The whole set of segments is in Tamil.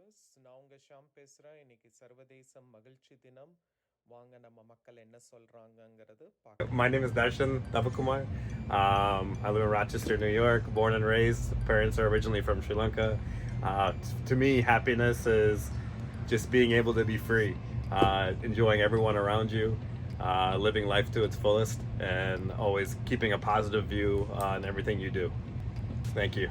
வியூவர்ஸ், நான் உங்க ஷாம் பேசுகிறேன். இன்னைக்கு சர்வதேச மகிழ்ச்சி தினம். வாங்க நம்ம மக்கள் என்ன சொல்கிறாங்கங்கிறது பார்க்கலாம். My name is Darshan Tabakumar. I live in Rochester, New York, born and raised. Parents are originally from Sri Lanka. To me, happiness is just being able to be free, enjoying everyone around you, living life to its fullest, and always keeping a positive view on everything you do. Thank you.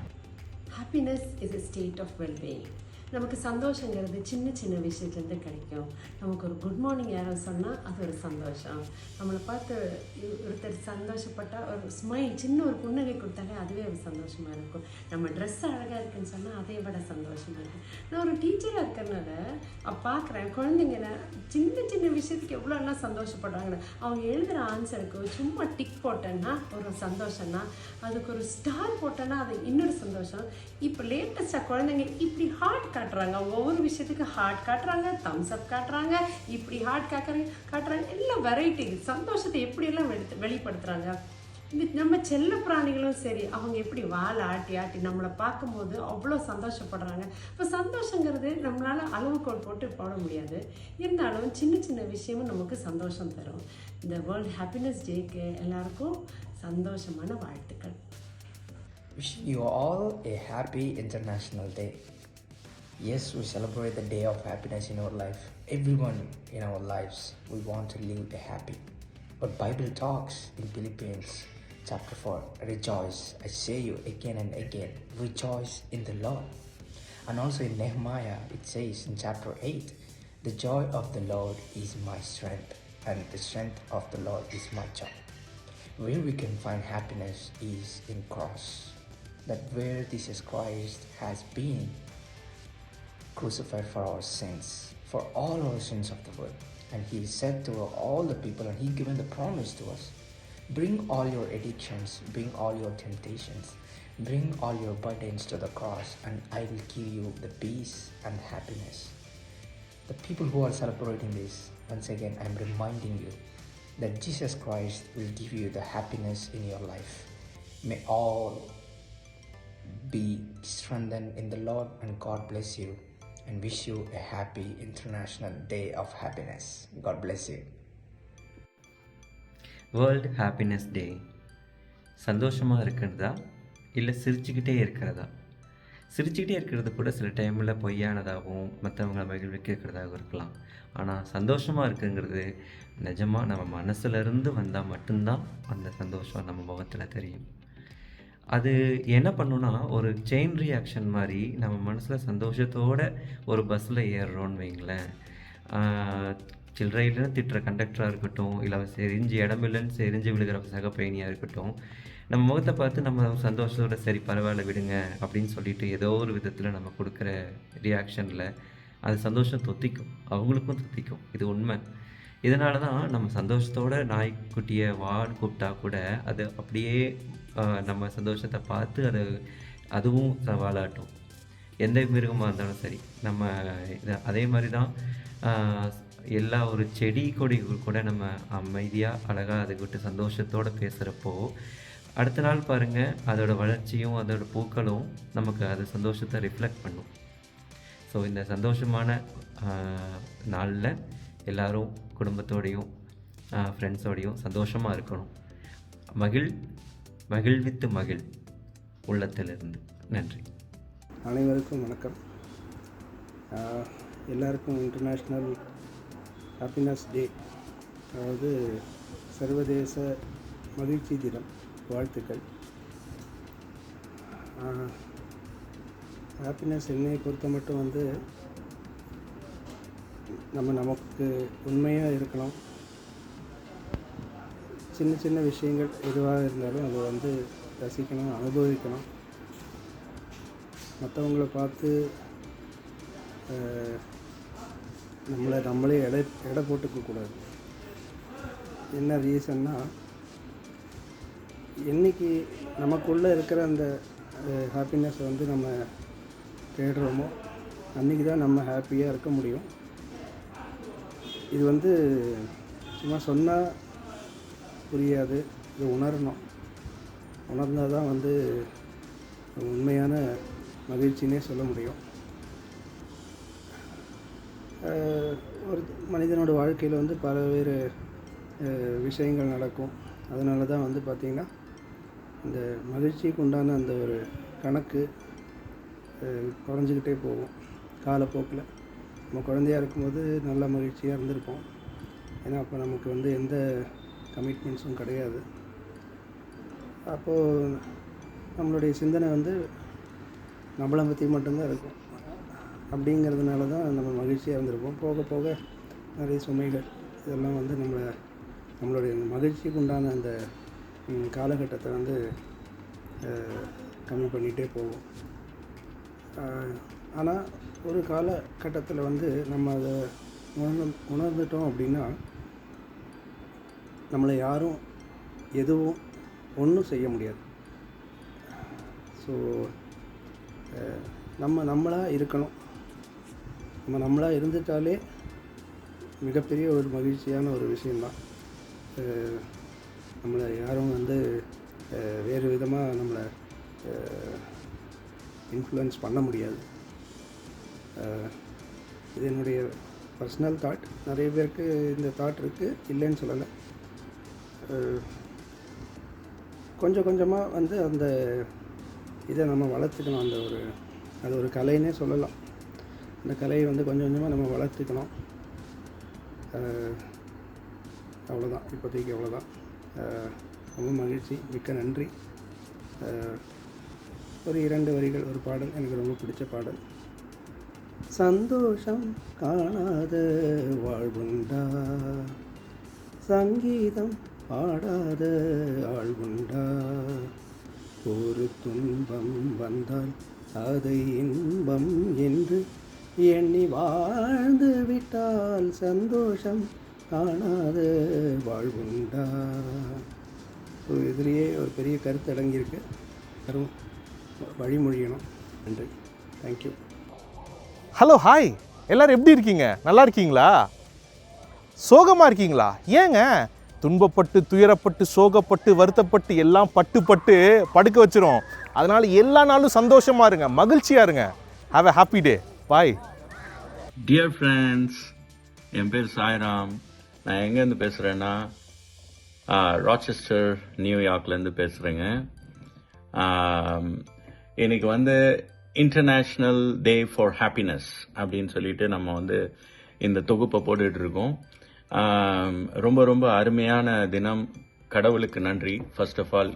Happiness is a state of well-being. நமக்கு சந்தோஷங்கிறது சின்ன சின்ன விஷயத்துலேருந்து கிடைக்கும். நமக்கு ஒரு குட் மார்னிங் யாரோ சொன்னால் அது ஒரு சந்தோஷம். நம்மளை பார்த்து ஒருத்தர் சந்தோஷப்பட்டால் ஒரு ஸ்மைல், சின்ன ஒரு புன்னகை கொடுத்தாலே அதுவே ஒரு சந்தோஷமாக இருக்கும். நம்ம ட்ரெஸ் அழகாக இருக்குன்னு சொன்னால் அதை விட சந்தோஷமாக இருக்கும். நான் ஒரு டீச்சராக இருக்கிறனால பார்க்குறேன் குழந்தைங்க சின்ன சின்ன விஷயத்துக்கு எவ்வளோ எல்லாம் சந்தோஷப்படுறாங்கன்னு. அவங்க எழுதுகிற ஆன்சருக்கு சும்மா டிக் போட்டேன்னா ஒரு சந்தோஷம்னா, அதுக்கு ஒரு ஸ்டார் போட்டேன்னா அது இன்னொரு சந்தோஷம். இப்போ லேட்டஸ்ட்டாக குழந்தைங்க இப்படி ஹார்ட் காட்டுறாங்க, ஒவ்வொரு விஷயத்துக்கு ஹார்ட் காட்டுறாங்க, தம்ஸ் அப் காட்டுறாங்க, இப்படி ஹார்ட் காட்டுறாங்க. எல்லாம் வெரைட்டி சந்தோஷத்தை எப்படியெல்லாம் வெளிப்படுத்துகிறாங்க. இந்த நம்ம செல்ல பிராணிகளும் சரி, அவங்க எப்படி வாழை ஆட்டி ஆட்டி நம்மளை பார்க்கும்போது அவ்வளோ சந்தோஷப்படுறாங்க. இப்போ சந்தோஷங்கிறது நம்மளால் அளவுகோல் போட்டு போட முடியாது. இருந்தாலும் சின்ன சின்ன விஷயமும் நமக்கு சந்தோஷம் தரும். இந்த வேர்ல்ட் ஹாப்பினஸ் டேக்கு எல்லாருக்கும் சந்தோஷமான வாழ்த்துக்கள். Wishing you all a happy International Day. Yes, we celebrate the day of happiness in our life. Everyone in our lives, we want to live a happy. But Bible talks in Philippians chapter 4, rejoice, I say you again and again, rejoice in the Lord. And also in Nehemiah, it says in chapter 8, the joy of the Lord is my strength, and the strength of the Lord is my joy. Where we can find happiness is in cross. That where Jesus Christ has been crucified for our sins, for all our sins of the world. And he said to all the people, and he given the promise to us, bring all your addictions, bring all your temptations, bring all your burdens to the cross, and I will give you the peace and happiness. The people who are celebrating this, once again I am reminding you that Jesus Christ will give you the happiness in your life. May all be strengthened in the Lord, and God bless you, and wish you a happy International Day of Happiness. God bless you. World happiness day. சந்தோஷமாக இருக்கிறதா இல்லை சிரிச்சுக்கிட்டே இருக்கிறதா? சிரிச்சுக்கிட்டே இருக்கிறது கூட சில டைமில் பொய்யானதாகவும் மற்றவங்களை மகிழ்விக்க இருக்கிறதாகவும் இருக்கலாம். ஆனால் சந்தோஷமாக இருக்குங்கிறது நிஜமாக நம்ம மனசுலேருந்து வந்தால் மட்டும்தான் அந்த சந்தோஷம் நம்ம முகத்தில் தெரியும். அது என்ன பண்ணுன்னா, ஒரு செயின் ரியாக்ஷன் மாதிரி நம்ம மனசில் சந்தோஷத்தோடு ஒரு பஸ்ஸில் ஏறுறோன்னு வைங்களேன். சில்லறையிலும் திட்டுற கண்டக்டராக இருக்கட்டும், இல்லை செறிஞ்சு இடமில்லைன்னு செறிஞ்சு விழுகிற சக பயணியாக இருக்கட்டும், நம்ம முகத்தை பார்த்து நம்ம சந்தோஷத்தோட சரி பரவாயில்ல விடுங்க அப்படின்னு சொல்லிட்டு ஏதோ ஒரு விதத்தில் நம்ம கொடுக்குற ரியாக்ஷனில் அது சந்தோஷம் தொத்திக்கும், அவங்களுக்கும் தொத்திக்கும். இது உண்மை. இதனால தான் நம்ம சந்தோஷத்தோடு நாய்க்குட்டியை வான்னு கூப்பிட்டா கூட அது அப்படியே நம்ம சந்தோஷத்தை பார்த்து அதுவும் சவாலாட்டும். எந்த மிருகமாக இருந்தாலும் சரி, நம்ம அதே மாதிரி தான் எல்லா ஒரு செடி கொடிகள் கூட நம்ம அமைதியாக அழகாக அதுக்கிட்ட சந்தோஷத்தோடு பேசுகிறப்போ அடுத்த நாள் பாருங்கள் அதோட வளர்ச்சியும் அதோட பூக்களும் நமக்கு அது சந்தோஷத்தை ரிஃப்ளெக்ட் பண்ணும். ஸோ இந்த சந்தோஷமான நாளில் எல்லோரும் குடும்பத்தோடையும் ஃப்ரெண்ட்ஸோடையும் சந்தோஷமாக இருக்கணும். மகிழ்வித்து மகிழ் உள்ளத்திலிருந்து. நன்றி. அனைவருக்கும் வணக்கம். எல்லாருக்கும் இன்டர்நேஷ்னல் ஹாப்பினஸ் டே, அதாவது சர்வதேச மகிழ்ச்சி தினம் வாழ்த்துக்கள். ஹாப்பினஸ் என்னை பொறுத்த மட்டும் நமக்கு உண்மையாக இருக்கணும். சின்ன சின்ன விஷயங்கள் எதுவாக இருந்தாலும் அதை ரசிக்கணும், அனுபவிக்கணும். மற்றவங்களை பார்த்து நம்மளே எடை போட்டுக்கக்கூடாது. என்ன ரீசன்னா, என்றைக்கு நமக்குள்ளே இருக்கிற அந்த ஹாப்பினஸ் நம்ம தேடுறோமோ அன்றைக்கி தான் நம்ம ஹாப்பியாக இருக்க முடியும். இது சும்மா சொன்னால் புரியாது, இது உணரணும். உணர்ந்தால் தான் உண்மையான மகிழ்ச்சினே சொல்ல முடியும். மனிதனோட வாழ்க்கையில் வந்து பல்வேறு விஷயங்கள் நடக்கும். அதனால தான் வந்து பார்த்திங்கன்னா இந்த மகிழ்ச்சிக்கு உண்டான அந்த ஒரு கணக்கு குறைஞ்சிக்கிட்டே போகும் காலப்போக்கில். நம்ம குழந்தையாக இருக்கும்போது நல்ல மகிழ்ச்சியாக இருந்திருப்போம். ஏன்னா அப்போ நமக்கு வந்து எந்த கமிட்மெண்ட்ஸும் கிடையாது. அப்போது நம்மளுடைய சிந்தனை வந்து நம்மளை பற்றி மட்டும்தான் இருக்கும். அப்படிங்கிறதுனால தான் நம்ம மகிழ்ச்சியாக இருந்திருப்போம். போக போக நிறைய சுமைகள் இதெல்லாம் வந்து நம்மளுடைய மகிழ்ச்சிக்கு உண்டான அந்த காலகட்டத்தை வந்து கம்மி பண்ணிகிட்டே போகும். ஆனால் ஒரு காலகட்டத்தில் வந்து நம்ம அதை உணர்ந்துட்டோம் அப்படின்னா நம்மளை யாரும் எதுவும் ஒன்றும் செய்ய முடியாது. ஸோ நம்மளாக இருக்கணும். நம்மளாக இருந்துட்டாலே மிகப்பெரிய ஒரு மகிழ்ச்சியான ஒரு விஷயந்தான். நம்மளை யாரும் வந்து வேறு விதமாக நம்மளை இன்ஃப்ளூயன்ஸ் பண்ண முடியாது. இது என்னுடைய பர்சனல் தாட். நிறைய பேருக்கு இந்த தாட் இருக்குது, இல்லைன்னு சொல்லலை. கொஞ்சம் கொஞ்சமாக வந்து அந்த இதை நம்ம வளர்த்துக்கணும். அது ஒரு கலைன்னே சொல்லலாம். அந்த கலையை வந்து கொஞ்சம் கொஞ்சமாக நம்ம வளர்த்துக்கணும். அவ்வளோதான், இப்போதைக்கு அவ்வளோதான். ரொம்ப மகிழ்ச்சி, மிக்க நன்றி. ஒரு 2 வரிகள், ஒரு பாடல் எனக்கு ரொம்ப பிடிச்ச பாடல். சந்தோஷம் காணாத வாழ்வுண்டா, சங்கீதம் பாடாத ஆழ்வுண்டா, ஒரு துன்பம் வந்தால் அதை இன்பம் என்று எண்ணி வாழ்ந்து விட்டால் சந்தோஷம் காணாத வாழ்வுண்டா. இதுலேயே ஒரு பெரிய கருத்து அடங்கியிருக்கு. யாரும் வழிமொழியணும். நன்றி, தேங்க்யூ. ஹலோ, ஹாய், எல்லோரும் எப்படி இருக்கீங்க? நல்லா இருக்கீங்களா? சோகமாக இருக்கீங்களா? ஏங்க? துன்பப்பட்டு, துயரப்பட்டு, சோகப்பட்டு, வருத்தப்பட்டு, எல்லாம் பட்டு படுக்க வச்சிரும். அதனால் எல்லா நாளும் சந்தோஷமாக இருங்க, மகிழ்ச்சியாக இருங்க. Have a happy day. Bye. Dear friends, என் பேர் சாய்ராம். நான் எங்கேருந்து பேசுகிறேன்னா ராச்செஸ்டர், நியூயார்க்லேருந்து பேசுகிறேங்க. இன்னைக்கு வந்து இன்டர்நேஷ்னல் டே ஃபார் ஹாப்பினஸ் அப்படின்னு சொல்லிட்டு நம்ம வந்து இந்த தொகுப்பை போட்டுட்ருக்கோம். ரொம்ப ரொம்ப அருமையான தினம். கடவுளுக்கு நன்றி. ஃபர்ஸ்ட் ஆஃப் ஆல்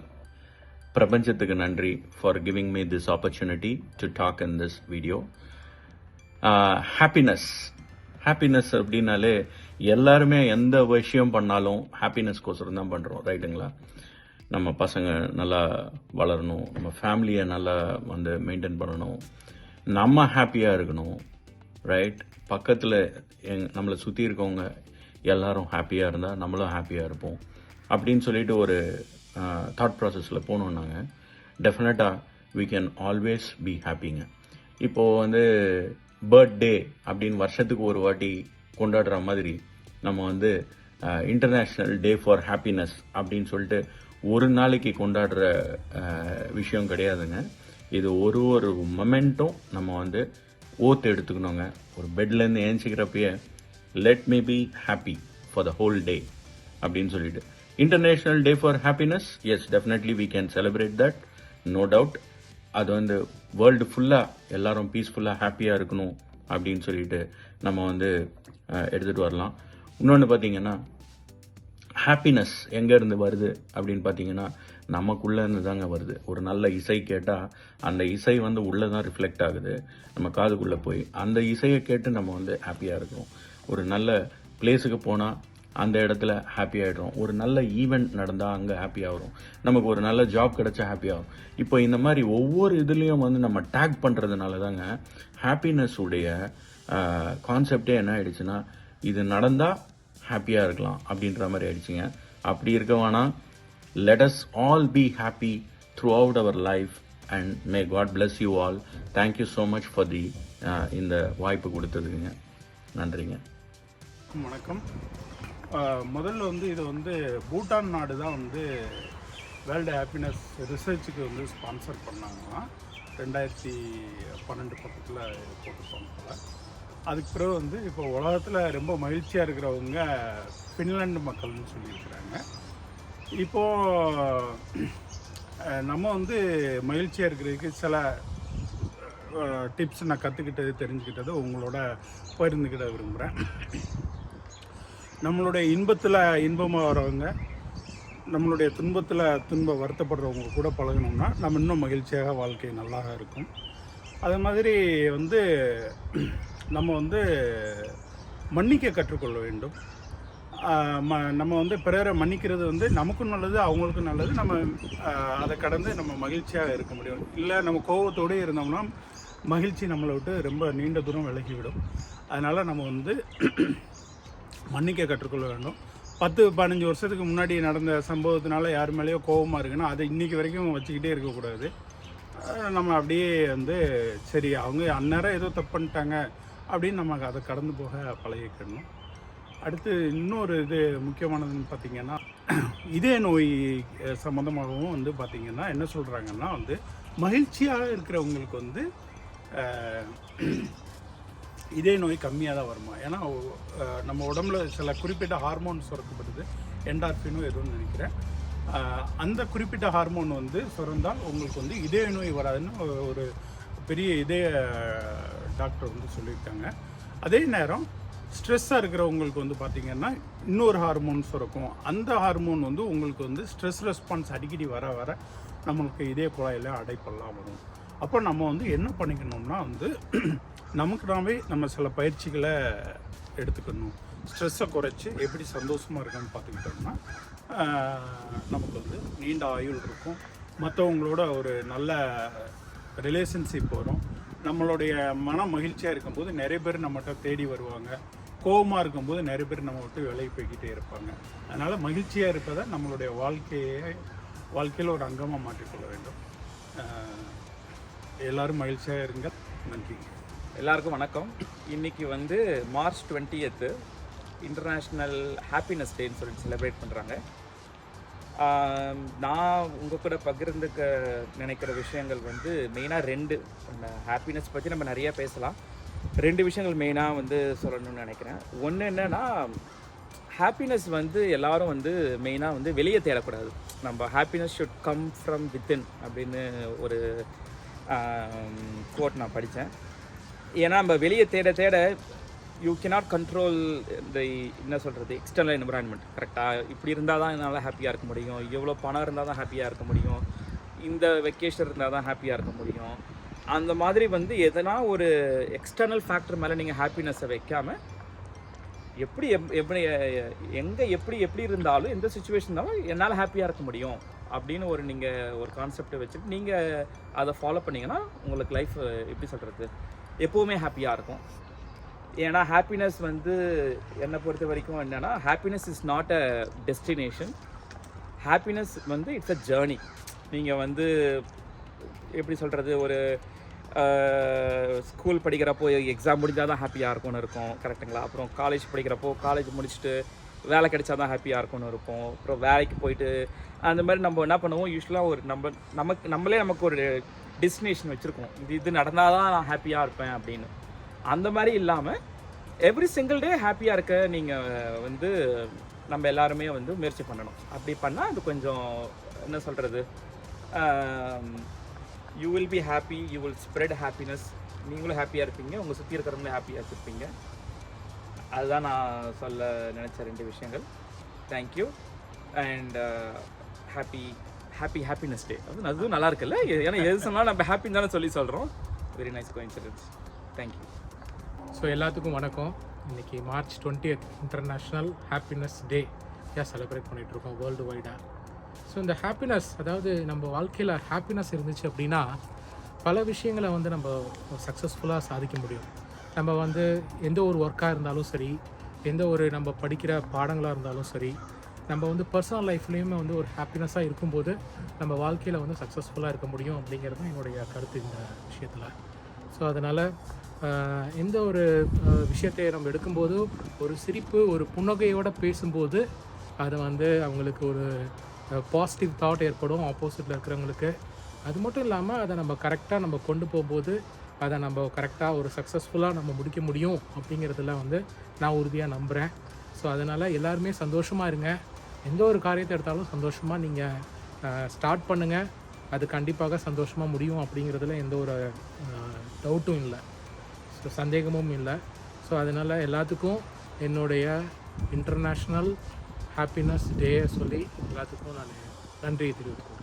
பிரபஞ்சத்துக்கு நன்றி for giving me this opportunity to talk in this video. Happiness அப்படின்னாலே எல்லாருமே எந்த விஷயம் பண்ணாலும் ஹாப்பினஸ்க்கோசரம் தான் பண்ணுறோம், ரைட்டுங்களா? நம்ம பசங்க நல்லா வளரணும், நம்ம ஃபேமிலியை நல்லா வந்து மெயின்டைன் பண்ணணும், நம்ம ஹாப்பியாக இருக்கணும், ரைட்? பக்கத்தில் நம்மளை சுற்றி இருக்கவங்க எல்லாரும் ஹாப்பியாக இருந்தால் நம்மளும் ஹாப்பியாக இருப்போம் அப்படின்னு சொல்லிட்டு ஒரு தாட் ப்ராசஸில் போனோம். நாங்கள் டெஃபினட்டாக we can always be ஹாப்பிங்க. இப்போது வந்து பர்த்டே அப்படின்னு வருஷத்துக்கு ஒரு வாட்டி கொண்டாடுற மாதிரி நம்ம வந்து இன்டர்நேஷ்னல் டே ஃபார் ஹாப்பினஸ் அப்படின்னு சொல்லிட்டு ஒரு நாளைக்கு கொண்டாடுற விஷயம் கிடையாதுங்க. இது ஒரு மொமெண்ட்டும் நம்ம வந்து ஓத்து எடுத்துக்கணுங்க. ஒரு பெட்லேருந்து ஏஞ்சிக்கிறப்பயே let me be happy for the whole day அப்படின்னு சொல்லிட்டு. International day for happiness, yes, definitely we can celebrate that, no doubt. அது வந்து வேர்ல்டு ஃபுல்லாக எல்லாரும் பீஸ்ஃபுல்லாக ஹாப்பியாக இருக்கணும் அப்படின்னு சொல்லிட்டு நம்ம வந்து எடுத்துகிட்டு வரலாம். இன்னொன்று பார்த்தீங்கன்னா, ஹாப்பினஸ் எங்கேருந்து வருது அப்படின்னு பார்த்தீங்கன்னா நமக்குள்ளேருந்து தாங்க வருது. ஒரு நல்ல இசை கேட்டால் அந்த இசை வந்து உள்ளே தான் ரிஃப்ளெக்ட் ஆகுது நம்ம காதுக்குள்ளே போய். அந்த இசையை கேட்டு நம்ம வந்து ஹாப்பியாக இருக்கிறோம். ஒரு நல்ல பிளேஸுக்கு போனால் அந்த இடத்துல ஹாப்பி ஆகிடுறோம். ஒரு நல்ல ஈவெண்ட் நடந்தால் அங்கே ஹாப்பி ஆகிறோம். நமக்கு ஒரு நல்ல ஜாப் கிடைச்சா ஹாப்பி ஆகும். இப்போ இந்த மாதிரி ஒவ்வொரு இதுலேயும் வந்து நம்ம டேக் பண்ணுறதுனால தாங்க ஹாப்பினஸ் உடைய கான்செப்டே என்ன ஆயிடுச்சுன்னா, இது நடந்தால் ஹாப்பியாக இருக்கலாம் அப்படின்ற மாதிரி ஆயிடுச்சுங்க. அப்படி இருக்க வேணாம். Let us all be happy throughout our life and may God bless you all. Thank you so much for the இந்த வாய்ப்பு கொடுத்ததுங்க. நன்றிங்க. வணக்கம். முதல்ல வந்து இது வந்து பூட்டான் நாடு தான் வந்து வேர்ல்டு ஹாப்பினஸ் ரிசர்ச்சுக்கு வந்து ஸ்பான்சர் பண்ணாங்கன்னா 2012 பக்கத்தில் போட்டிருப்பாங்க போல். அதுக்கு பிறகு வந்து இப்போ உலகத்தில் ரொம்ப மகிழ்ச்சியாக இருக்கிறவங்க ஃபின்லாண்டு மக்கள்னு சொல்லியிருக்கிறாங்க. இப்போது நம்ம வந்து மகிழ்ச்சியாக இருக்கிறதுக்கு சில டிப்ஸ் நான் கற்றுக்கிட்டது தெரிஞ்சுக்கிட்டது உங்களோட பகிர்ந்துக்கிட்ட விரும்புகிறேன். நம்மளுடைய இன்பத்தில் இன்பமாக வரவங்க, நம்மளுடைய துன்பத்தில் வருத்தப்படுறவங்க கூட பழகணும்னா நம்ம இன்னும் மகிழ்ச்சியாக வாழ்க்கை நல்லா இருக்கும். அதே மாதிரி வந்து நம்ம வந்து மன்னிக்க கற்றுக்கொள்ள வேண்டும். நம்ம வந்து பிறரை மன்னிக்கிறது வந்து நமக்கும் நல்லது, அவங்களுக்கும் நல்லது. நம்ம அதை கடந்து நம்ம மகிழ்ச்சியாக இருக்க முடியும். இல்லை நம்ம கோபத்தோடு இருந்தோம்னா மகிழ்ச்சி நம்மளை விட்டு ரொம்ப நீண்ட தூரம் விலகிவிடும். அதனால் நம்ம வந்து மன்னிக்க கற்றுக்கொள்ள வேண்டும். 10-15 வருஷத்துக்கு முன்னாடி நடந்த சம்பவத்தினால யார் மேலேயோ கோபமாக இருக்குன்னா அதை இன்றைக்கி வரைக்கும் வச்சுக்கிட்டே இருக்கக்கூடாது. நம்ம அப்படியே வந்து சரி அவங்க அந்நேரம் ஏதோ தப்பு பண்ணிட்டாங்க அப்படின்னு நம்ம அதை கடந்து போக பழகிக்கணும். அடுத்து இன்னொரு இது முக்கியமானதுன்னு பார்த்திங்கன்னா, இதய நோய் சம்மந்தமாகவும் வந்து பார்த்திங்கன்னா என்ன சொல்கிறாங்கன்னா வந்து மகிழ்ச்சியாக இருக்கிறவங்களுக்கு வந்து இதய நோய் கம்மியாக தான் வருமா. ஏன்னா நம்ம உடம்புல சில குறிப்பிட்ட ஹார்மோன் சுரக்கப்படுது, என்டார்ஃபினோ எதுவும் நினைக்கிறேன். அந்த குறிப்பிட்ட ஹார்மோன் வந்து சுரந்தால் உங்களுக்கு வந்து இதய நோய் வராதுன்னு ஒரு பெரிய இதய டாக்டர் வந்து சொல்லியிருக்காங்க. அதே நேரம் ஸ்ட்ரெஸ்ஸாக இருக்கிறவங்களுக்கு வந்து பார்த்திங்கன்னா இன்னொரு ஹார்மோன் சுரக்கும். அந்த ஹார்மோன் வந்து உங்களுக்கு வந்து ஸ்ட்ரெஸ் ரெஸ்பான்ஸ் அடிக்கடி வர வர நம்மளுக்கு இதய குழாயில் அடைப்பெல்லாம் வரும். அப்போ நம்ம வந்து என்ன பண்ணிக்கணும்னா வந்து நமக்கு நாமே நம்ம சில பயிற்சிகளை எடுத்துக்கணும். ஸ்ட்ரெஸ்ஸை குறைச்சி எப்படி சந்தோஷமாக இருக்குன்னு பார்த்துக்கிட்டோம்னா நமக்கு வந்து நீண்ட ஆயுள் இருக்கும். மற்றவங்களோட ஒரு நல்ல ரிலேஷன்ஷிப் வரும். நம்மளுடைய மன மகிழ்ச்சியாக இருக்கும்போது நிறைய பேர் நம்மகிட்ட தேடி வருவாங்க. கோபமாக இருக்கும்போது நிறைய பேர் நம்ம விட்டு விலகி போய்கிட்டே இருப்பாங்க. அதனால் மகிழ்ச்சியாக இருப்பதை நம்மளுடைய வாழ்க்கையில் ஒரு அங்கமாக மாற்றிக்கொள்ள வேண்டும். எல்லோரும் மகிழ்ச்சியாக இருங்க. நன்றி. எல்லாருக்கும் வணக்கம். இன்றைக்கி வந்து மார்ச் 20th இன்டர்நேஷ்னல் ஹாப்பினஸ் டேன்னு சொல்லிட்டு செலிப்ரேட் பண்ணுறாங்க. நான் உங்கள் கூட பகிர்ந்துக்க நினைக்கிற விஷயங்கள் வந்து மெயினாக 2. ஹாப்பினஸ் பற்றி நம்ம நிறைய பேசலாம். 2 விஷயங்கள் மெயினாக வந்து சொல்லணும்னு நினைக்கிறேன். ஒன்று என்னென்னா, ஹாப்பினஸ் வந்து எல்லோரும் வந்து மெயினாக வந்து வெளியே தேடக்கூடாது. நம்ம happiness should come from within அப்படின்னு ஒரு கோட் நான் படித்தேன். ஏன்னா நம்ம வெளியே தேட தேட யூ cannot கண்ட்ரோல் இந்த என்ன சொல்கிறது எக்ஸ்டர்னல் என்விரான்மெண்ட். கரெக்டாக இப்படி இருந்தால் தான் என்னால் ஹாப்பியாக இருக்க முடியும், எவ்வளோ பணம் இருந்தால் தான் ஹாப்பியாக இருக்க முடியும், இந்த வெக்கேஷன் இருந்தால் தான் ஹாப்பியாக இருக்க முடியும். அந்த மாதிரி வந்து எதனா ஒரு எக்ஸ்டர்னல் ஃபேக்டர் மேலே நீங்கள் ஹாப்பினஸை வைக்காமல் எப்படி எங்கே எப்படி இருந்தாலும் எந்த சுச்சுவேஷன் இருந்தாலும் என்னால் ஹாப்பியாக இருக்க முடியும் அப்படின்னு நீங்கள் ஒரு கான்செப்டை வச்சுட்டு நீங்கள் அதை ஃபாலோ பண்ணிங்கன்னா உங்களுக்கு லைஃப் எப்படி சொல்கிறது எப்போவுமே ஹாப்பியாக இருக்கும். ஏன்னா ஹாப்பினஸ் வந்து என்னை பொறுத்த வரைக்கும் என்னென்னா, happiness is not a destination. Happiness வந்து இட்ஸ் அ ஜேர்னி. நீங்கள் வந்து எப்படி சொல்கிறது, ஒரு ஸ்கூல் படிக்கிறப்போ எக்ஸாம் முடிஞ்சால் தான் ஹாப்பியாக இருக்கும்னு இருக்கும், கரெக்டுங்களா? அப்புறம் காலேஜ் படிக்கிறப்போ காலேஜ் முடிச்சுட்டு வேலை கிடைச்சா தான் ஹாப்பியாக இருக்கும்னு இருக்கும். அப்புறம் வேலைக்கு போயிட்டு அந்த மாதிரி நம்ம என்ன பண்ணுவோம், யூஸ்வலாக ஒரு நமக்கு ஒரு டெஸ்டினேஷன் வச்சுருக்கோம், இது நடந்தால் தான் நான் ஹாப்பியாக இருப்பேன் அப்படின்னு. அந்த மாதிரி இல்லாமல் எவ்ரி சிங்கிள் டே ஹாப்பியாக இருக்க நீங்கள் வந்து நம்ம எல்லாருமே வந்து முயற்சி பண்ணணும். அப்படி பண்ணால் அது கொஞ்சம் என்ன சொல்கிறது, you will be happy, you will spread happiness. நீங்களும் ஹாப்பியாக இருப்பீங்க, உங்கள் சுற்றி இருக்கிறவங்களும் ஹாப்பியாக வச்சுருப்பீங்க. அதுதான் நான் சொல்ல நினச்ச 2 விஷயங்கள். தேங்க்யூ அண்ட் ஹாப்பினஸ் டே. அதுவும் நல்லா இருக்குல்ல, ஏன்னா எது சொன்னாலும் நம்ம ஹாப்பின்னு தானே சொல்கிறோம். Very nice coincidence. Thank you. So எல்லாத்துக்கும் வணக்கம். இன்றைக்கி March 20th international happiness day celebrate பண்ணிகிட்ருக்கோம் வேர்ல்டு வைடாக. ஸோ இந்த ஹாப்பினஸ், அதாவது நம்ம வாழ்க்கையில் ஹாப்பினஸ் இருந்துச்சு அப்படின்னா பல விஷயங்களை வந்து நம்ம சக்ஸஸ்ஃபுல்லாக சாதிக்க முடியும். நம்ம வந்து எந்த ஒரு ஒர்க்காக இருந்தாலும் சரி, எந்த ஒரு நம்ம படிக்கிற பாடங்களாக இருந்தாலும் சரி, நம்ம வந்து பர்சனல் லைஃப்லேயுமே வந்து ஒரு ஹாப்பினஸாக இருக்கும்போது நம்ம வாழ்க்கையில் வந்து சக்ஸஸ்ஃபுல்லாக இருக்க முடியும் அப்படிங்கிறது தான் என்னுடைய கருத்து இந்த விஷயத்தில். ஸோ அதனால் எந்த ஒரு விஷயத்தை நம்ம எடுக்கும்போது ஒரு சிரிப்பு, ஒரு புன்னகையோடு பேசும்போது அதை வந்து அவங்களுக்கு ஒரு பாசிட்டிவ் தாட் ஏற்படும் ஆப்போசிட்டில் இருக்கிறவங்களுக்கு. அது மட்டும் இல்லாமல் அதை நம்ம கரெக்டாக நம்ம கொண்டு போகும்போது அதை நம்ம கரெக்டாக ஒரு சக்ஸஸ்ஃபுல்லாக நம்ம முடிக்க முடியும் அப்படிங்கிறதுல வந்து நான் உறுதியாக நம்புகிறேன். ஸோ அதனால் எல்லாருமே சந்தோஷமாக இருங்க. எந்த ஒரு காரியத்தை எடுத்தாலும் சந்தோஷமாக நீங்கள் ஸ்டார்ட் பண்ணுங்கள். அது கண்டிப்பாக சந்தோஷமாக முடியும் அப்படிங்கிறதுல எந்த ஒரு டவுட்டும் இல்லை, ஸோ சந்தேகமும் இல்லை. ஸோ அதனால் எல்லாத்துக்கும் என்னுடைய இன்டர்நேஷ்னல் ஹாப்பினஸ் டே சொல்லி எல்லாத்துக்கும் நான் நன்றி தெரிவித்துக்கிறேன்.